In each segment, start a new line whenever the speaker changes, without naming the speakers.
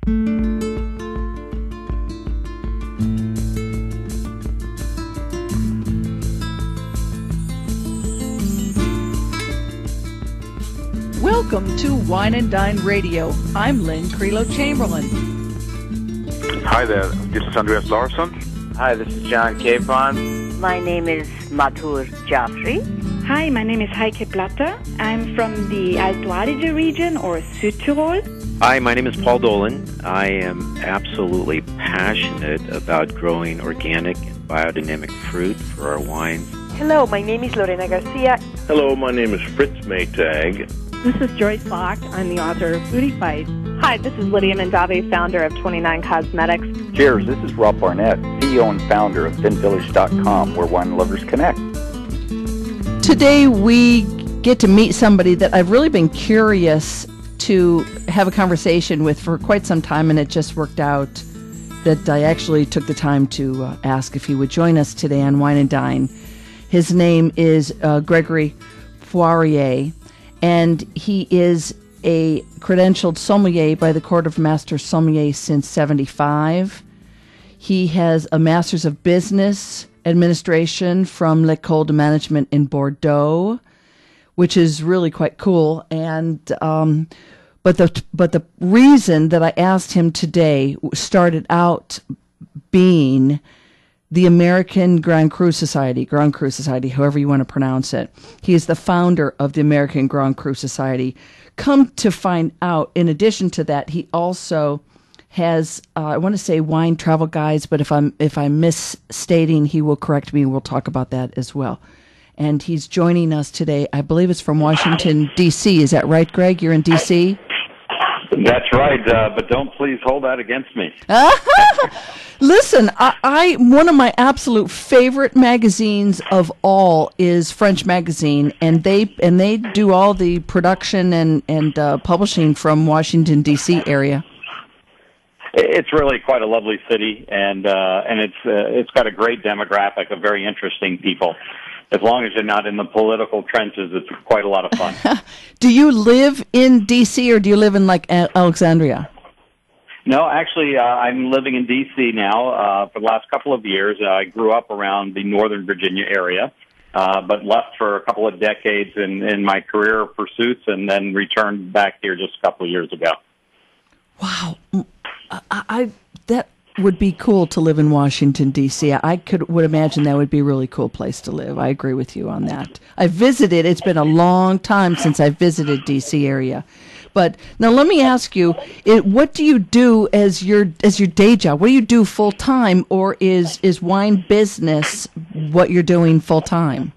Welcome to Wine and Dine Radio. I'm Lynn Creelo-Chamberlain.
Hi there, this is Andreas Larsson.
Hi, this is John Capon.
My name is Mathur Jaffrey.
Hi, my name is Heike Platter. I'm from the Alto Adige region, or Südtirol.
Hi, my name is Paul Dolan. I am absolutely passionate about growing organic and biodynamic fruit for our wines.
Hello, my name is Lorena Garcia.
Hello, my name is Fritz Maytag.
This is Joyce Locke. I'm the author of Foodie Fight.
Hi, this is Lydia Mandave, founder of 29 Cosmetics.
Cheers, this is Rob Barnett, CEO and founder of ThinVillage.com, where wine lovers connect.
Today we get to meet somebody that I've really been curious to have a conversation with for quite some time, and it just worked out that I actually took the time to ask if he would join us today on Wine and Dine. His name is Gregoire Poirier, and he is a credentialed sommelier by the Court of Master Sommeliers since 1975. He has a Master's of Business Administration from l'École de Management in Bordeaux, which is really quite cool. And but the reason that I asked him today started out being the American Grand Cru Society, however you want to pronounce it. He is the founder of the American Grand Cru Society. Come to find out, in addition to that, he also has, I want to say wine travel guides, but if I'm misstating, he will correct me. We'll talk about that as well. And he's joining us today. I believe it's from Washington, D.C. Is that right, Greg? You're in D.C.?
That's right, but don't please hold that against me.
Listen, I one of my absolute favorite magazines of all is French Magazine, and they do all the production and publishing from Washington D.C. area.
It's really quite a lovely city, and it's got a great demographic of very interesting people. As long as you're not in the political trenches, it's quite a lot of fun.
Do you live in D.C. or do you live in, like, Alexandria?
No, actually, I'm living in D.C. now for the last couple of years. I grew up around the Northern Virginia area, but left for a couple of decades in my career pursuits and then returned back here just a couple of years ago.
Wow. That would be cool to live in Washington, D.C. I would imagine that would be a really cool place to live. I agree with you on that. I visited. It's been a long time since I visited D.C. area. But now let me ask you, what do you do as your day job? What do you do full time, or is wine business what you're doing full time?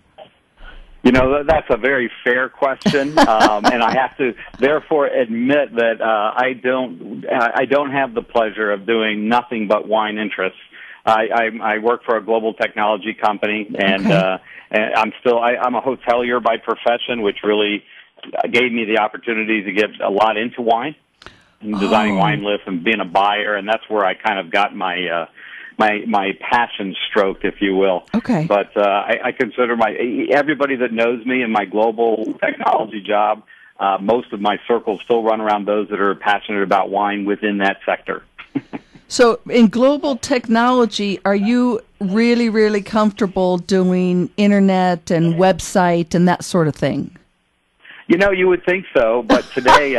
You know, that's a very fair question, and I have to therefore admit that I don't have the pleasure of doing nothing but wine interests. I work for a global technology company, and I'm a hotelier by profession, which really gave me the opportunity to get a lot into wine, and designing wine lists and being a buyer, and that's where I kind of got my passion stroked, if you will.
Okay.
But I consider everybody that knows me in my global technology job, most of my circles still run around those that are passionate about wine within that sector.
So in global technology, are you really, really comfortable doing internet and website and that sort of thing?
You know, you would think so, but today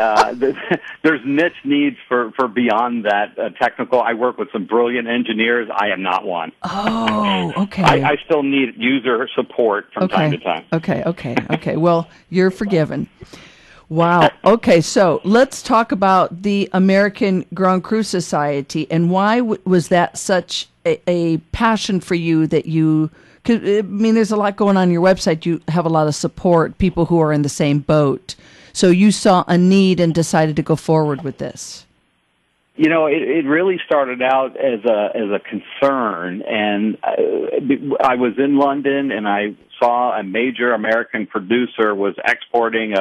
there's niche needs for beyond that technical. I work with some brilliant engineers. I am not one.
Oh, okay.
I still need user support from time to time.
Okay. Well, you're forgiven. Wow. Okay, so let's talk about the American Grand Cru Society, and why was that such a passion for you that you... I mean, there's a lot going on your website. You have a lot of support, people who are in the same boat. So you saw a need and decided to go forward with this.
You know, it really started out as a concern, and I was in London, and I saw a major American producer was exporting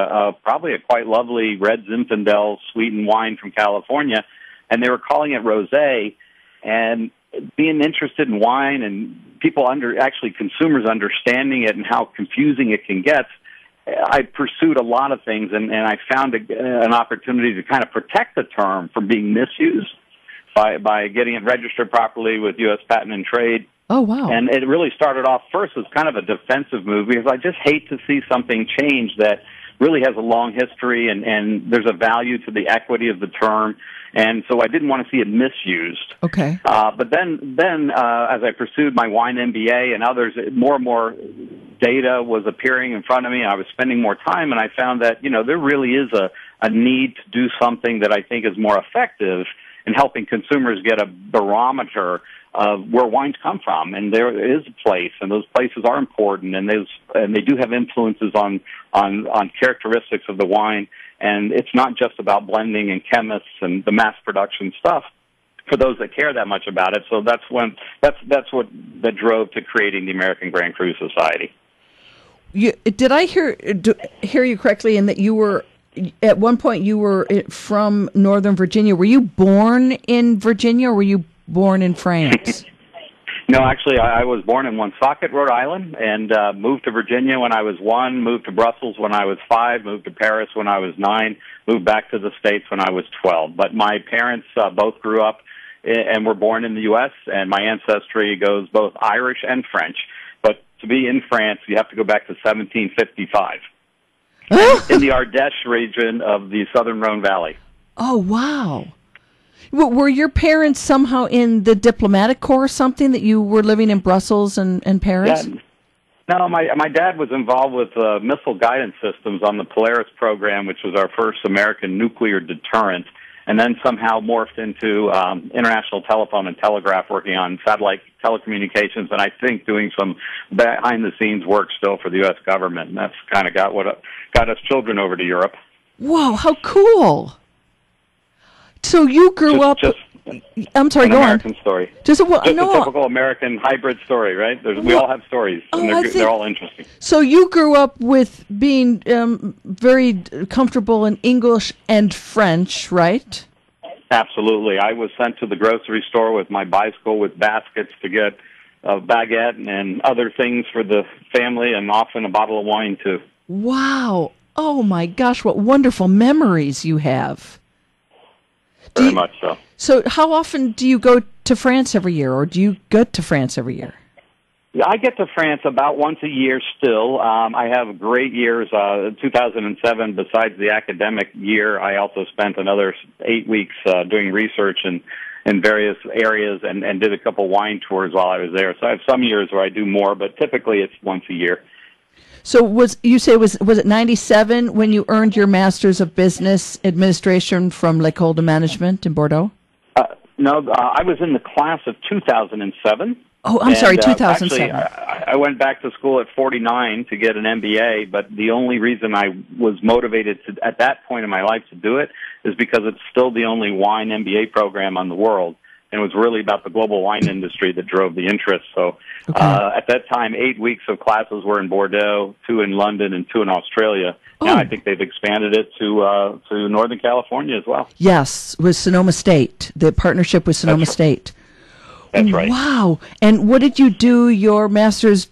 probably a quite lovely red Zinfandel sweetened wine from California, and they were calling it rosé, and being interested in wine and people consumers understanding it and how confusing it can get, I pursued a lot of things, and I found an opportunity to kind of protect the term from being misused by getting it registered properly with U.S. Patent and Trade.
Oh, wow.
And it really started off first as kind of a defensive move, because I just hate to see something change that really has a long history, and there's a value to the equity of the term. And so I didn't want to see it misused.
Okay.
But then, as I pursued my wine MBA and others, more and more data was appearing in front of me, and I was spending more time, and I found that, there really is a need to do something that I think is more effective in helping consumers get a barometer of where wines come from. And there is a place, and those places are important, and they do have influences on characteristics of the wine. And it's not just about blending and chemists and the mass production stuff for those that care that much about it. So that's what drove to creating the American Grand Cru Society.
Did I hear you correctly in that you were, at one point you were from Northern Virginia? Were you born in Virginia, or were you born in France?
No, actually, I was born in Woonsocket, Rhode Island, and moved to Virginia when I was 1, moved to Brussels when I was 5, moved to Paris when I was 9, moved back to the States when I was 12. But my parents both grew up and were born in the U.S., and my ancestry goes both Irish and French. But to be in France, you have to go back to 1755, in the Ardèche region of the Southern Rhone Valley.
Oh, wow. Were your parents somehow in the diplomatic corps or something, that you were living in Brussels and Paris?
Yeah. No, my dad was involved with missile guidance systems on the Polaris program, which was our first American nuclear deterrent, and then somehow morphed into international telephone and telegraph, working on satellite telecommunications, and I think doing some behind-the-scenes work still for the U.S. government. And that's kind of got us children over to Europe.
Whoa, how cool! So you grew up. I'm sorry. Go on.
American story. Just a typical American hybrid story, right? We all have stories, and they're all interesting.
So you grew up with being very comfortable in English and French, right?
Absolutely. I was sent to the grocery store with my bicycle with baskets to get a baguette and other things for the family, and often a bottle of wine too.
Wow! Oh my gosh! What wonderful memories you have.
Very much so.
So how often do you go to France every year, or do you go to France every year?
Yeah, I get to France about once a year still. I have great years. 2007, besides the academic year, I also spent another 8 weeks doing research in various areas and did a couple wine tours while I was there. So I have some years where I do more, but typically it's once a year.
So was it 97 when you earned your Master's of Business Administration from l'École de Management in Bordeaux?
No, I was in the class of 2007.
Oh, I'm sorry, 2007.
Actually, I went back to school at 49 to get an MBA, but the only reason I was motivated to, at that point in my life, to do it is because it's still the only wine MBA program on the world. And it was really about the global wine industry that drove the interest. So at that time, 8 weeks of classes were in Bordeaux, 2 in London, and 2 in Australia. Oh. Now I think they've expanded it to Northern California as well.
Yes, with Sonoma State, the partnership with Sonoma State.
That's right.
Wow. And what did you do your master's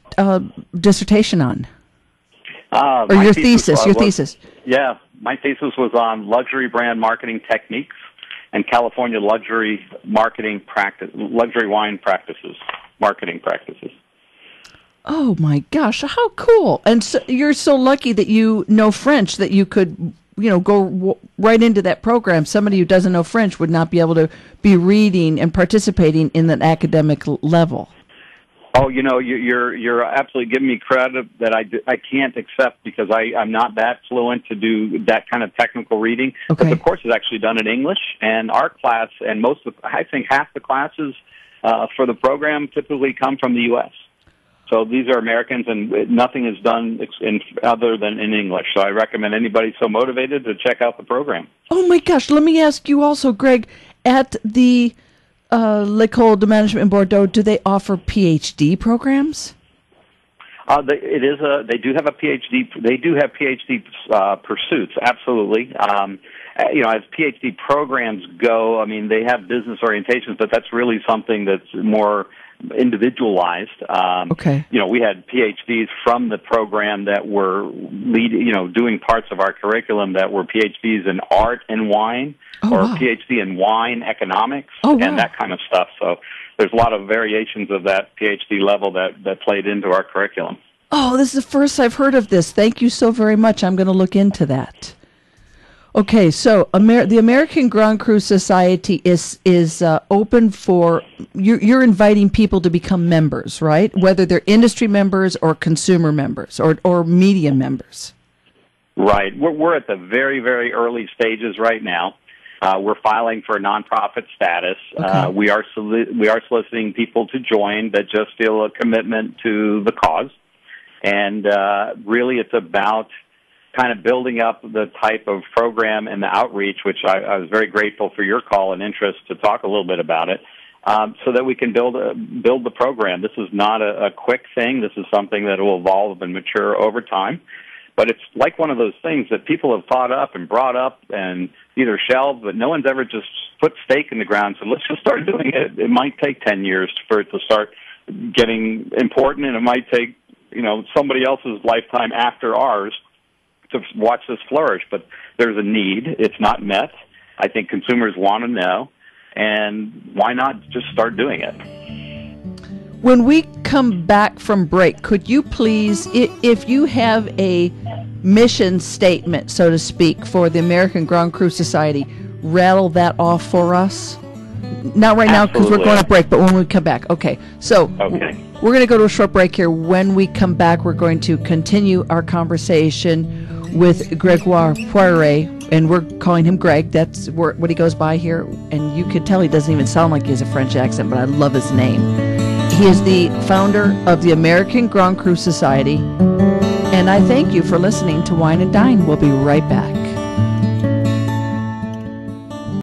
dissertation on? Or your thesis?
Yeah, my thesis was on luxury brand marketing techniques and California luxury wine practices, marketing practices.
Oh my gosh, how cool! And so you're so lucky that you know French, that you could, go right into that program. Somebody who doesn't know French would not be able to be reading and participating in that academic level.
Oh, you're absolutely giving me credit that I can't accept, because I'm not that fluent to do that kind of technical reading.
Okay.
But the course is actually done in English, and our class and I think half the classes for the program typically come from the U.S. So these are Americans, and nothing is done other than in English. So I recommend anybody so motivated to check out the program.
Oh my gosh! Let me ask you also, Greg, at the l'École de Management in Bordeaux, do they offer PhD programs?
They do have a PhD. They do have PhD pursuits. Absolutely. As PhD programs go, I mean, they have business orientations, but that's really something that's more individualized.
Okay.
You know, we had PhDs from the program that were doing parts of our curriculum that were PhDs in art and wine, PhD in wine economics, and that kind of stuff. So there's a lot of variations of that PhD level that played into our curriculum.
Oh, this is the first I've heard of this. Thank you so very much. I'm going to look into that. Okay, so the American Grand Cru Society is open for, you're inviting people to become members, right? Whether they're industry members or consumer members or media members.
Right. We're at the very, very early stages right now. We're filing for nonprofit status.
Okay.
We are soliciting people to join that just feel a commitment to the cause. And really it's about kind of building up the type of program and the outreach, which I was very grateful for your call and interest to talk a little bit about it, so that we can build the program. This is not a quick thing. This is something that will evolve and mature over time. But it's like one of those things that people have thought up and brought up and either shelved, but no one's ever just put stake in the ground. So let's just start doing it. It might take 10 years for it to start getting important, and it might take somebody else's lifetime after ours to watch this flourish, but there's a need. It's not met. I think consumers want to know, and why not just start doing it?
When we come back from break, could you please, if you have a mission statement, so to speak, for the American Grand Cru Society, rattle that off for us? Not right now because we're going to break, but when we come back. Okay, so we're going to go to a short break here. When we come back, we're going to continue our conversation with Gregoire Poirier, and we're calling him Greg. That's what he goes by here, and you could tell he doesn't even sound like he has a French accent, but I love his name. He is the founder of the American Grand Cru Society, and I thank you for listening to Wine and Dine. We'll be right back.